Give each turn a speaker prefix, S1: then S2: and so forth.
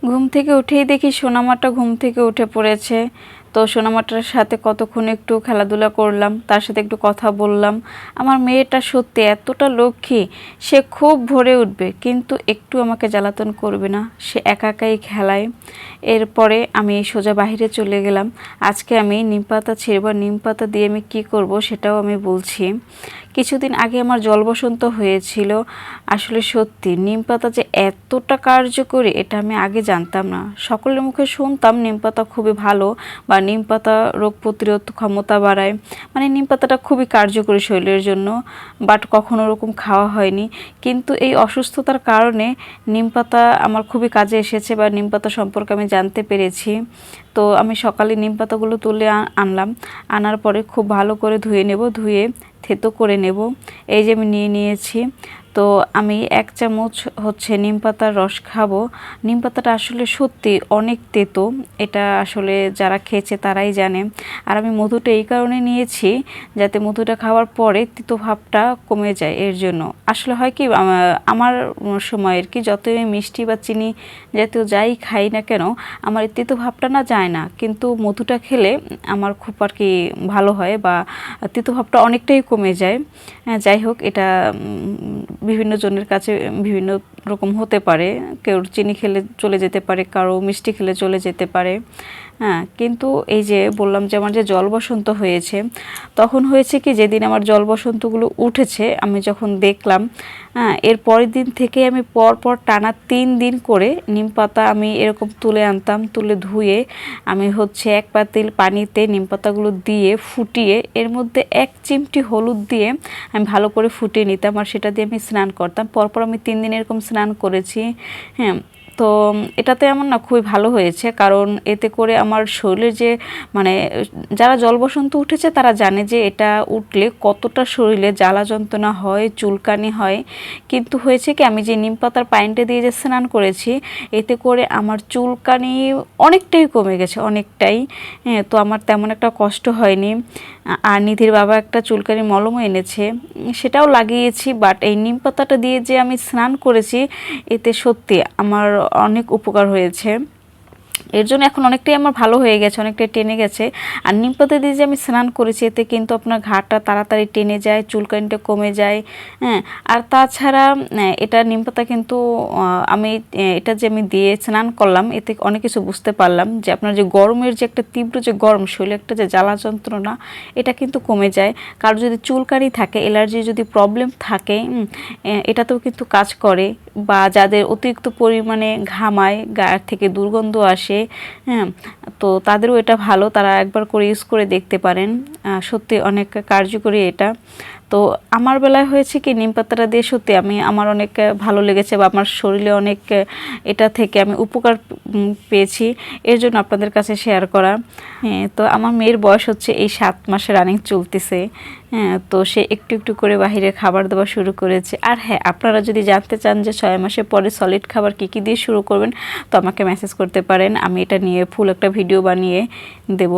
S1: ঘুম থেকে উঠেই দেখি সোনামাটা ঘুম থেকে উঠে পড়েছে। তো সোনামাটার সাথে কতক্ষণ একটু খেলাধুলা করলাম, তার সাথে একটু কথা বললাম। আমার মেয়েটা সত্যি এতটা লক্ষ্মী, সে খুব ভোরে উঠবে কিন্তু একটু আমাকে জ্বালাতন করবে না, সে একা একাই খেলায়। এরপরে আমি সোজা বাইরে চলে গেলাম। আজকে আমি নিম পাতা ছিঁড়ব, নিম পাতা দিয়ে আমি কী করব সেটাও আমি বলছি। কিছুদিন আগে আমার জল বসন্ত হয়েছিল। আসলে সত্যি নিম পাতা যে এতটা কার্যকরী এটা আমি আগে জানতাম না। সকলের মুখে শুনতাম নিম পাতা খুবই ভালো, বা নিম পাতা রোগ প্রতিরোধ ক্ষমতা বাড়ায়, মানে নিম পাতাটা খুবই কার্যকরী শরীরের জন্য, বাট কখনো ওরকম খাওয়া হয়নি। কিন্তু এই অসুস্থতার কারণে নিম পাতা আমার খুবই কাজে এসেছে, বা নিম পাতা সম্পর্কে আমি জানতে পেরেছি। তো আমি সকালে নিম পাতাগুলো তুলে আনলাম। আনার পরে খুব ভালো করে ধুয়ে নেব, ধুয়ে থেতো করে নেব। এই যে আমি নিয়ে নিয়েছি। তো আমি 1 চামচ হচ্ছে নিম পাতার রস খাবো। নিম পাতাটা আসলে সত্যি অনেক তেতো, এটা আসলে যারা খেয়েছে তারাই জানে। আর আমি মধুটা এই কারণে নিয়েছি যাতে মধুটা খাওয়ার পরে তিতো ভাবটা কমে যায়। এর জন্য আসলে হয় কি, আমার সময় আর কি, যতই মিষ্টি বা চিনি জাতীয় যাই খাই না কেন আমার এই তিতো ভাবটা না যায় না, কিন্তু মধুটা খেলে আমার খুব আর কি ভালো হয়, বা তিতো ভাবটা অনেকটাই কমে যায়। যাই হোক, এটা বিভিন্ন জনের কাছে বিভিন্ন রকম হতে পারে, কেউ চিনি খেলে চলে যেতে পারে, কারো মিষ্টি খেলে চলে যেতে পারে। হ্যাঁ, কিন্তু এই যে বললাম যে আমার যে জল বসন্ত হয়েছে, তখন হয়েছে কি, যেদিন আমার জল বসন্তগুলো উঠেছে আমি যখন দেখলাম, এর পরের দিন থেকে আমি পরপর টানা 3 দিন করে নিম পাতা আমি এরকম তুলে আনতাম, তুলে ধুয়ে আমি হচ্ছে 1 পাতিল পানিতে নিম পাতাগুলো দিয়ে ফুটিয়ে এর মধ্যে 1 চিমটি হলুদ দিয়ে আমি ভালো করে ফুটিয়ে নিতাম, আর সেটা দিয়ে আমি স্নান করতাম। পরপর আমি 3 দিন এরকম স্নান করেছি। হ্যাঁ, তো এটাতে আমার না খুবই ভালো হয়েছে, কারণ এতে করে আমার শরীরে যে মানে যারা জল বসন্ত উঠেছে তারা জানে যে এটা উঠলে কতটা শরীরে জ্বালা যন্ত্রণা হয়, চুলকানি হয়। কিন্তু হয়েছে কি, আমি যে নিম পাতার পানিটা দিয়ে যে স্নান করেছি এতে করে আমার চুলকানি অনেকটাই কমে গেছে, অনেকটাই। হ্যাঁ, তো আমার তেমন একটা কষ্ট হয়নি। আর নিধির বাবা একটা চুলকানি মলমও এনেছে, সেটাও লাগিয়েছি। বাট এই নিম পাতাটা দিয়ে যে আমি স্নান করেছি এতে সত্যি আমার অনেক উপকার হয়েছে। এর জন্য এখন অনেকটাই আমার ভালো হয়ে গেছে, অনেকটাই টেনে গেছে। আর নিম পাতা দিয়ে যে আমি স্নান করেছি এতে কিন্তু আপনার ঘাটা তাড়াতাড়ি টেনে যায়, চুলকানিটা কমে যায়। হ্যাঁ, আর তাছাড়া এটা নিম পাতা কিন্তু আমি এটা যে আমি দিয়ে স্নান করলাম এতে অনেক কিছু বুঝতে পারলাম, যে আপনার যে গরমের যে একটা তীব্র যে গরম, শরীরে একটা যে জ্বালা যন্ত্রণা এটা কিন্তু কমে যায়। কারো যদি চুলকানি থাকে, অ্যালার্জি যদি প্রবলেম থাকে, এটাতেও কিন্তু কাজ করে। বা যাদের অতিরিক্ত পরিমাণে ঘামায়, গা থেকে দুর্গন্ধ আসে, হ্যাঁ, তো তাদেরও এটা ভালো, তারা একবার করে ইউজ করে দেখতে পারেন। সত্যি অনেক কার্যকরী এটা। তো আমার বেলায় হয়েছে কি, নিম পাতাটা দিয়ে সত্যি আমার অনেক ভালো লেগেছে, বা আমার শরীরে অনেক এটা থেকে আমি উপকার পেয়েছি। এর জন্য আপনাদের কাছে শেয়ার করা। হ্যাঁ, তো আমার মেয়ের বয়স হচ্ছে এই 7 মাসে রানিং চলতেছে। হ্যাঁ, তো সে একটু একটু করে বাহিরে খাবার দেওয়া শুরু করেছে। আর হ্যাঁ, আপনারা যদি জানতে চান যে 6 মাসের পরে সলিড খাবার কী কী দিয়ে শুরু করবেন, তো আমাকে মেসেজ করতে পারেন, আমি এটা নিয়ে ফুল একটা ভিডিও বানিয়ে দেব।